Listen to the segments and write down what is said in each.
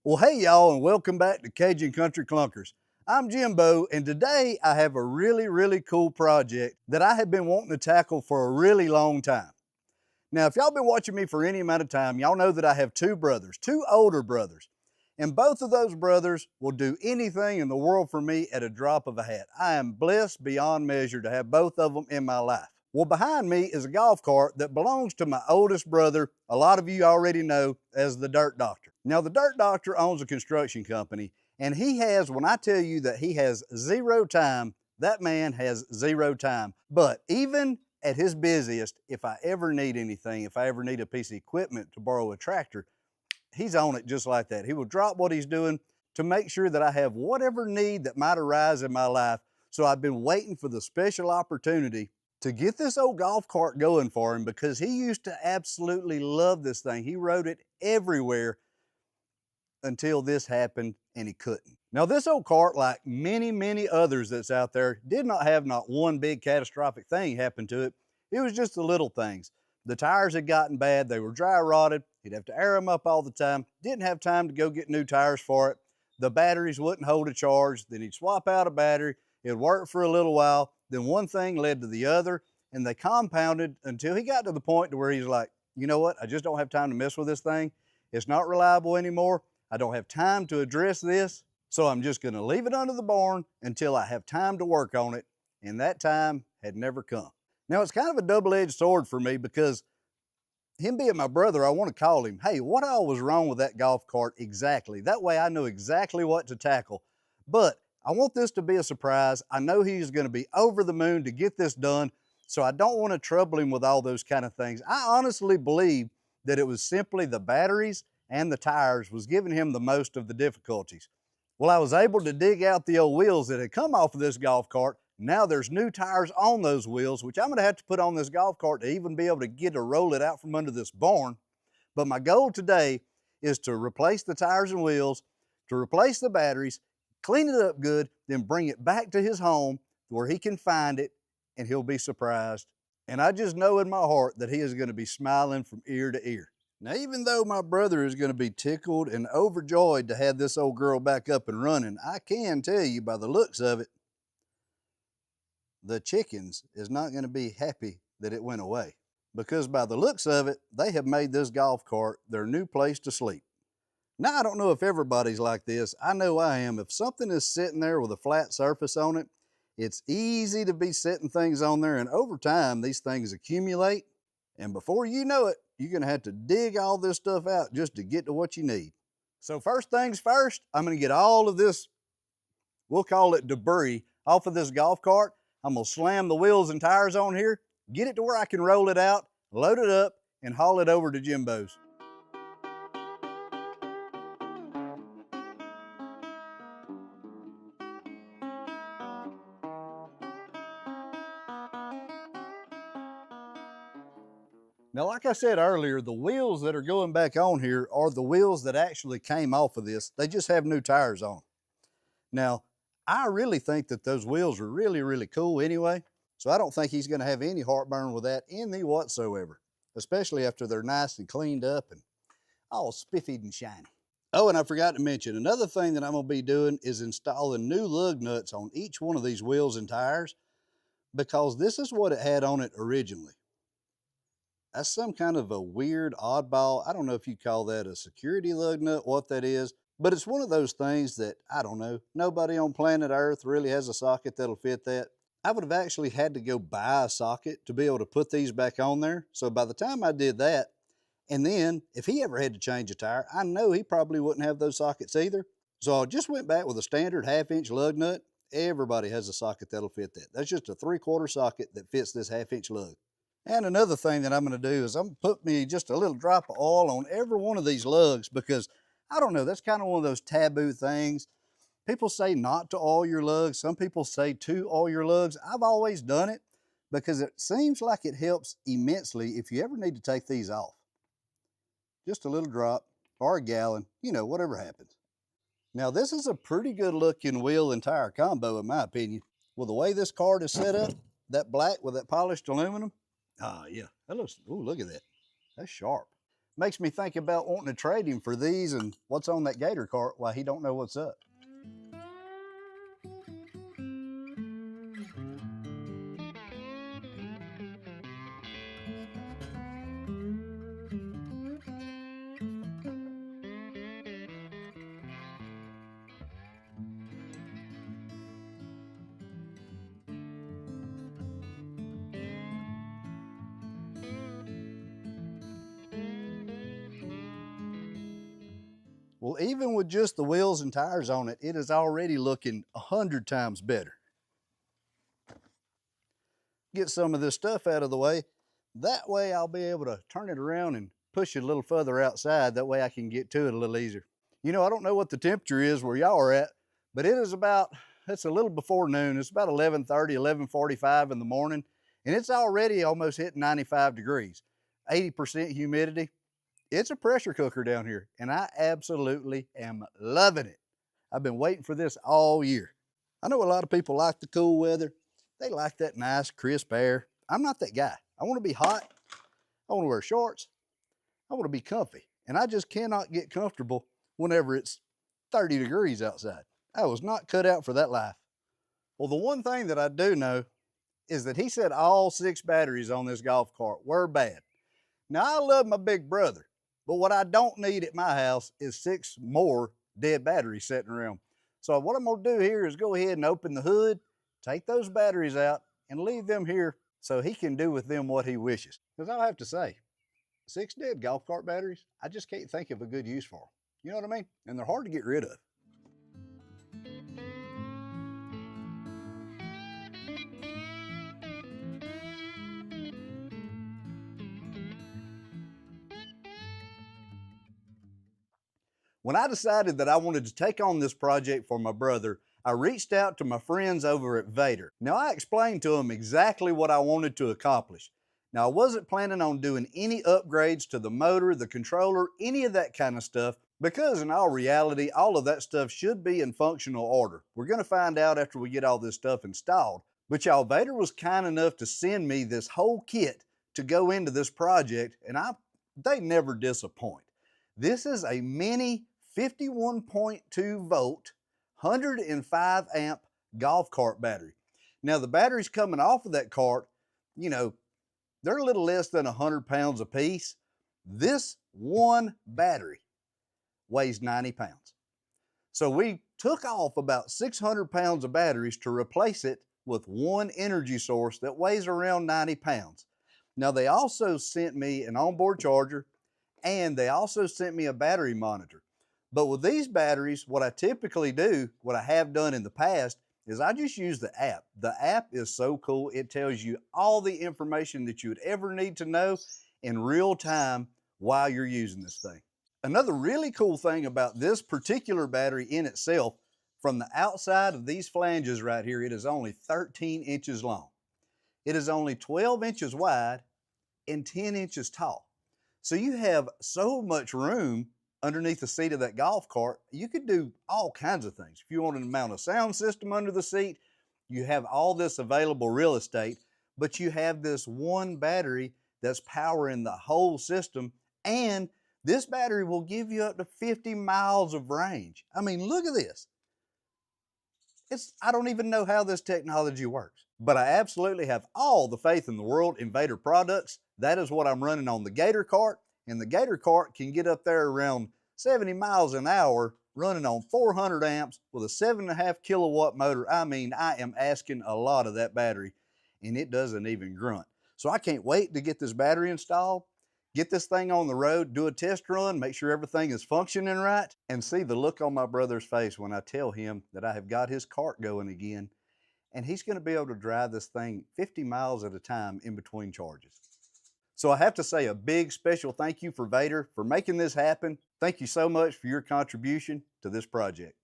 Well, hey y'all, and welcome back to Cajun Country Clunkers. I'm Jimbo, and today I have a really cool project that I have been wanting to tackle for a really long time. Now, if y'all been watching me for any amount of time, y'all know that I have two brothers, two older brothers, and both of those brothers will do anything in the world for me at a drop of a hat. I am blessed beyond measure to have both of them in my life. Well, behind me is a golf cart that belongs to my oldest brother. A lot of you already know as the Dirt Doctor. Now, the Dirt Doctor owns a construction company, and he has, when I tell you that he has zero time, that man has zero time. But even at his busiest, if I ever need anything, if I ever need a piece of equipment to borrow a tractor, he's on it just like that. He will drop what he's doing to make sure that I have whatever need that might arise in my life. So I've been waiting for the special opportunity to get this old golf cart going for him because he used to absolutely love this thing. He rode it everywhere until this happened and he couldn't. Now, this old cart, like many others that's out there, did not have not one big catastrophic thing happen to it. It was just the little things. The tires had gotten bad, they were dry rotted, he'd have to air them up all the time, didn't have time to go get new tires for it. The batteries wouldn't hold a charge, then he'd swap out a battery, it'd work for a little while, then one thing led to the other, and they compounded until he got to the point to where he's like, you know what, I just don't have time to mess with this thing. It's not reliable anymore. I don't have time to address this, so I'm just gonna leave it under the barn until I have time to work on it, and that time had never come. Now, it's kind of a double-edged sword for me because him being my brother, I want to call him, hey, what all was wrong with that golf cart exactly? That way I know exactly what to tackle. But I want this to be a surprise. I know he's going to be over the moon to get this done, so I don't want to trouble him with all those kind of things. I honestly believe that it was simply the batteries and the tires was giving him the most of the difficulties. Well, I was able to dig out the old wheels that had come off of this golf cart. Now there's new tires on those wheels, which I'm gonna have to put on this golf cart to even be able to get to roll it out from under this barn. But my goal today is to replace the tires and wheels, to replace the batteries, clean it up good, then bring it back to his home where he can find it and he'll be surprised. And I just know in my heart that he is gonna be smiling from ear to ear. Now, even though my brother is gonna be tickled and overjoyed to have this old girl back up and running, I can tell you by the looks of it, the chickens is not going to be happy that it went away because by the looks of it, they have made this golf cart their new place to sleep. Now, I don't know if everybody's like this. I know I am. If something is sitting there with a flat surface on it, it's easy to be setting things on there, and over time, these things accumulate, and before you know it, you're going to have to dig all this stuff out just to get to what you need. So first things first, I'm going to get all of this, we'll call it debris, off of this golf cart. I'm gonna slam the wheels and tires on here, get it to where I can roll it out, load it up, and haul it over to Jimbo's. Now, like I said earlier, the wheels that are going back on here are the wheels that actually came off of this. They just have new tires on them. Now, I really think that those wheels are really cool anyway, so I don't think he's gonna have any heartburn with that any whatsoever, especially after they're nice and cleaned up and all spiffied and shiny. Oh, and I forgot to mention, another thing that I'm gonna be doing is installing new lug nuts on each one of these wheels and tires because this is what it had on it originally. That's some kind of a weird oddball. I don't know if you call that a security lug nut, what that is, but it's one of those things that, I don't know, nobody on planet Earth really has a socket that'll fit that. I would have actually had to go buy a socket to be able to put these back on there. So by the time I did that, and then if he ever had to change a tire, I know he probably wouldn't have those sockets either. So I just went back with a standard 1/2-inch lug nut. Everybody has a socket that'll fit that. That's just a 3/4 socket that fits this 1/2-inch lug. And another thing that I'm gonna do is I'm gonna put me just a little drop of oil on every one of these lugs because, I don't know, that's kind of one of those taboo things. People say not to oil your lugs. Some people say to oil your lugs. I've always done it because it seems like it helps immensely if you ever need to take these off. Just a little drop or a gallon, you know, whatever happens. Now, this is a pretty good looking wheel and tire combo in my opinion. With the way this cart is set up, that black with that polished aluminum, ah, yeah, that looks, ooh, look at that. That's sharp. Makes me think about wanting to trade him for these and what's on that gator cart while he don't know what's up. Well, even with just the wheels and tires on it, it is already looking 100 times better. Get some of this stuff out of the way. That way I'll be able to turn it around and push it a little further outside. That way I can get to it a little easier. You know, I don't know what the temperature is where y'all are at, but it is about, it's a little before noon. It's about 11:30, 11:45 in the morning, and it's already almost hitting 95 degrees, 80% humidity. It's a pressure cooker down here, and I absolutely am loving it. I've been waiting for this all year. I know a lot of people like the cool weather. They like that nice, crisp air. I'm not that guy. I want to be hot. I want to wear shorts. I want to be comfy. And I just cannot get comfortable whenever it's 30 degrees outside. I was not cut out for that life. Well, the one thing that I do know is that he said all 6 batteries on this golf cart were bad. Now, I love my big brother, but what I don't need at my house is 6 more dead batteries sitting around. So what I'm gonna do here is go ahead and open the hood, take those batteries out, and leave them here so he can do with them what he wishes. Because I'll have to say, 6 dead golf cart batteries, I just can't think of a good use for them. You know what I mean? And they're hard to get rid of. When I decided that I wanted to take on this project for my brother, I reached out to my friends over at Vatrer. Now, I explained to them exactly what I wanted to accomplish. Now, I wasn't planning on doing any upgrades to the motor, the controller, any of that kind of stuff, because in all reality, all of that stuff should be in functional order. We're going to find out after we get all this stuff installed. But y'all, Vatrer was kind enough to send me this whole kit to go into this project, and they never disappoint. This is a Mini 51.2 volt, 105 amp golf cart battery. Now, the batteries coming off of that cart, you know, they're a little less than 100 pounds a piece. This one battery weighs 90 pounds. So we took off about 600 pounds of batteries to replace it with one energy source that weighs around 90 pounds. Now, they also sent me an onboard charger, and they also sent me a battery monitor. But with these batteries, what I typically do, what I have done in the past, is I just use the app. The app is so cool. It tells you all the information that you would ever need to know in real time while you're using this thing. Another really cool thing about this particular battery in itself, from the outside of these flanges right here, it is only 13 inches long. It is only 12 inches wide and 10 inches tall. So you have so much room underneath the seat of that golf cart. You could do all kinds of things. If you wanted to mount a sound system under the seat, you have all this available real estate, but you have this one battery that's powering the whole system, and this battery will give you up to 50 miles of range. I mean, look at this. I don't even know how this technology works, but I absolutely have all the faith in the world in Vatrer products. That is what I'm running on the Gator cart, and the Gator cart can get up there around 70 miles an hour running on 400 amps with a 7.5 kilowatt motor. I mean, I am asking a lot of that battery, and it doesn't even grunt. So I can't wait to get this battery installed, get this thing on the road, do a test run, make sure everything is functioning right, and see the look on my brother's face when I tell him that I have got his cart going again, and he's going to be able to drive this thing 50 miles at a time in between charges. So I have to say a big special thank you for Vatrer for making this happen. Thank you so much for your contribution to this project.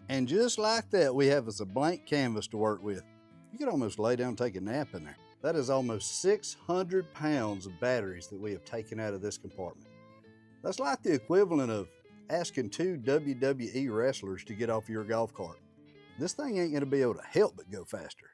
And just like that, we have us a blank canvas to work with. You could almost lay down and take a nap in there. That is almost 600 pounds of batteries that we have taken out of this compartment. That's like the equivalent of asking 2 WWE wrestlers to get off your golf cart. This thing ain't gonna be able to help but go faster.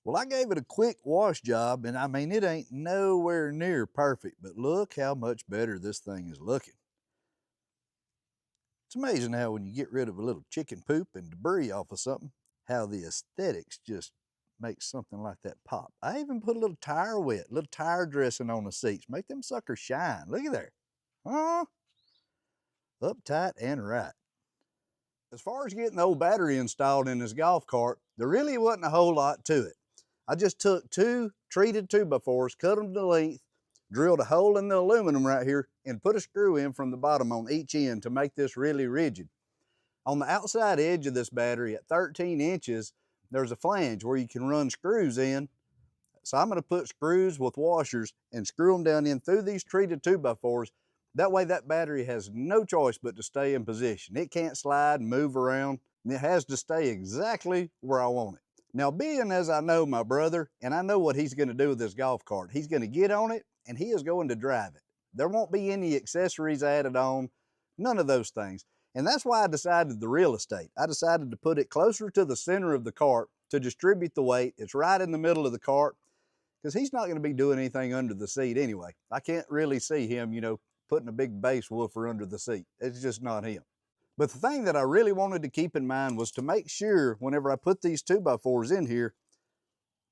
Well, I gave it a quick wash job, and I mean, it ain't nowhere near perfect, but look how much better this thing is looking. It's amazing how when you get rid of a little chicken poop and debris off of something, how the aesthetics just makes something like that pop. I even put a little tire wet, little tire dressing on the seats, make them suckers shine. Look at there. Huh? Uptight and right. As far as getting the old battery installed in this golf cart, there really wasn't a whole lot to it. I just took 2 treated 2x4s, cut them to length, drilled a hole in the aluminum right here, and put a screw in from the bottom on each end to make this really rigid. On the outside edge of this battery at 13 inches, there's a flange where you can run screws in. So I'm going to put screws with washers and screw them down in through these treated 2x4s. That way that battery has no choice but to stay in position. It can't slide and move around. It has to stay exactly where I want it. Now, being as I know my brother, and I know what he's going to do with this golf cart, he's going to get on it and he is going to drive it. There won't be any accessories added on, none of those things. And that's why I decided the real estate. I decided to put it closer to the center of the cart to distribute the weight. It's right in the middle of the cart because he's not going to be doing anything under the seat anyway. I can't really see him, you know, putting a big bass woofer under the seat. It's just not him. But the thing that I really wanted to keep in mind was to make sure whenever I put these 2x4s in here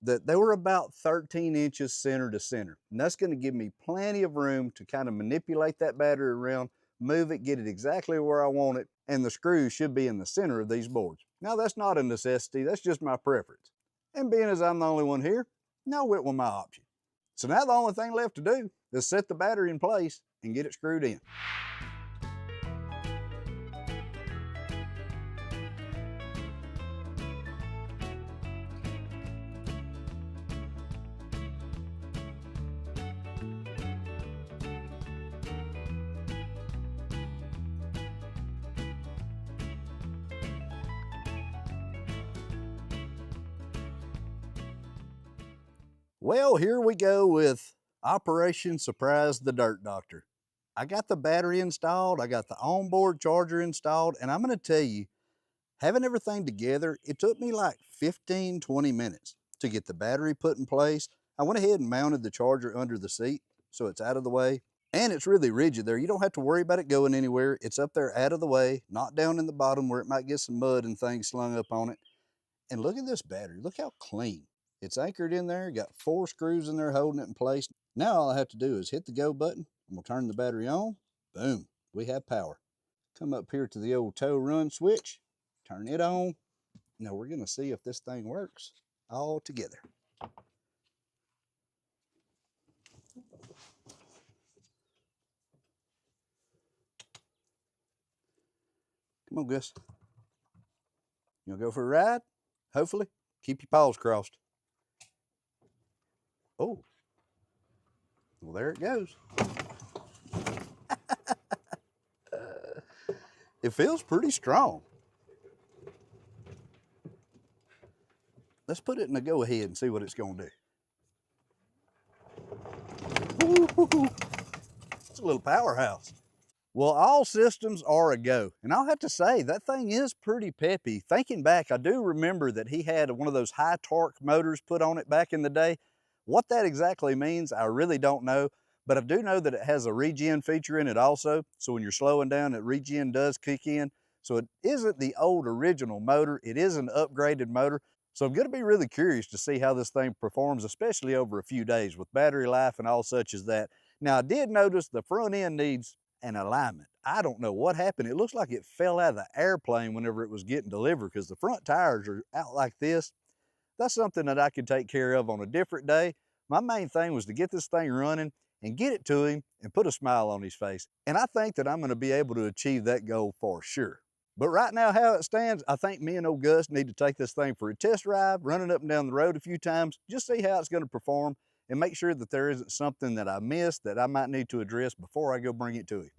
that they were about 13 inches center to center. And that's going to give me plenty of room to kind of manipulate that battery around, move it, get it exactly where I want it, and the screws should be in the center of these boards. Now that's not a necessity, that's just my preference. And being as I'm the only one here, I went with my option. So now the only thing left to do is set the battery in place and get it screwed in. Well, here we go with Operation Surprise the Dirt Doctor. I got the battery installed, I got the onboard charger installed, and I'm gonna tell you, having everything together, it took me like 15, 20 minutes to get the battery put in place. I went ahead and mounted the charger under the seat so it's out of the way. And it's really rigid there. You don't have to worry about it going anywhere. It's up there out of the way, not down in the bottom where it might get some mud and things slung up on it. And look at this battery, look how clean. It's anchored in there, got 4 screws in there holding it in place. Now all I have to do is hit the go button. I'm gonna turn the battery on. Boom, we have power. Come up here to the old tow run switch, turn it on. Now we're gonna see if this thing works all together. Come on, Gus. You wanna go for a ride? Hopefully. Keep your paws crossed. Oh, well, there it goes. It feels pretty strong. Let's put it in a go ahead and see what it's gonna do. Ooh, it's a little powerhouse. Well, all systems are a go. And I'll have to say, that thing is pretty peppy. Thinking back, I do remember that he had one of those high torque motors put on it back in the day. What that exactly means, I really don't know. But I do know that it has a regen feature in it also. So when you're slowing down, that regen does kick in. So it isn't the old original motor. It is an upgraded motor. So I'm gonna be really curious to see how this thing performs, especially over a few days with battery life and all such as that. Now, I did notice the front end needs an alignment. I don't know what happened. It looks like it fell out of the airplane whenever it was getting delivered because the front tires are out like this. That's something that I could take care of on a different day. My main thing was to get this thing running and get it to him and put a smile on his face. And I think that I'm gonna be able to achieve that goal for sure. But right now, how it stands, I think me and old Gus need to take this thing for a test drive, run it up and down the road a few times, just see how it's gonna perform and make sure that there isn't something that I missed that I might need to address before I go bring it to him.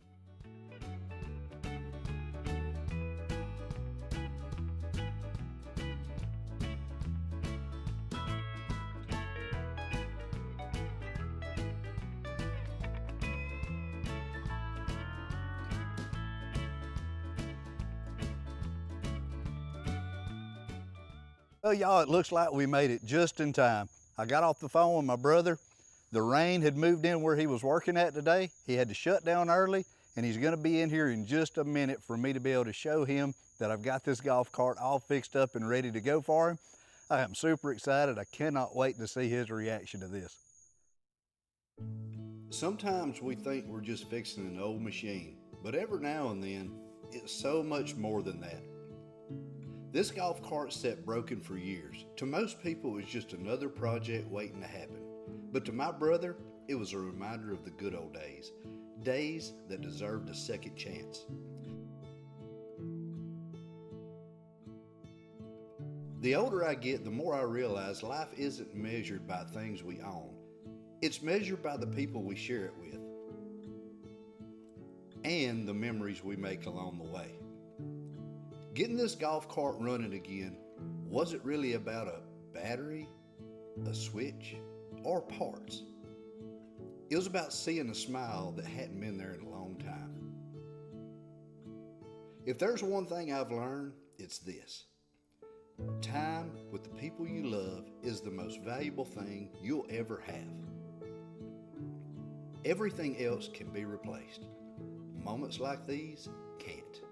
Well, y'all, it looks like we made it just in time. I got off the phone with my brother. The rain had moved in where he was working at today. He had to shut down early, and he's gonna be in here in just a minute for me to be able to show him that I've got this golf cart all fixed up and ready to go for him. I am super excited. I cannot wait to see his reaction to this. Sometimes we think we're just fixing an old machine, but every now and then, it's so much more than that. This golf cart sat broken for years. To most people, it was just another project waiting to happen. But to my brother, it was a reminder of the good old days. Days that deserved a second chance. The older I get, the more I realize life isn't measured by things we own. It's measured by the people we share it with and the memories we make along the way. Getting this golf cart running again wasn't really about a battery, a switch, or parts. It was about seeing a smile that hadn't been there in a long time. If there's one thing I've learned, it's this. Time with the people you love is the most valuable thing you'll ever have. Everything else can be replaced. Moments like these can't.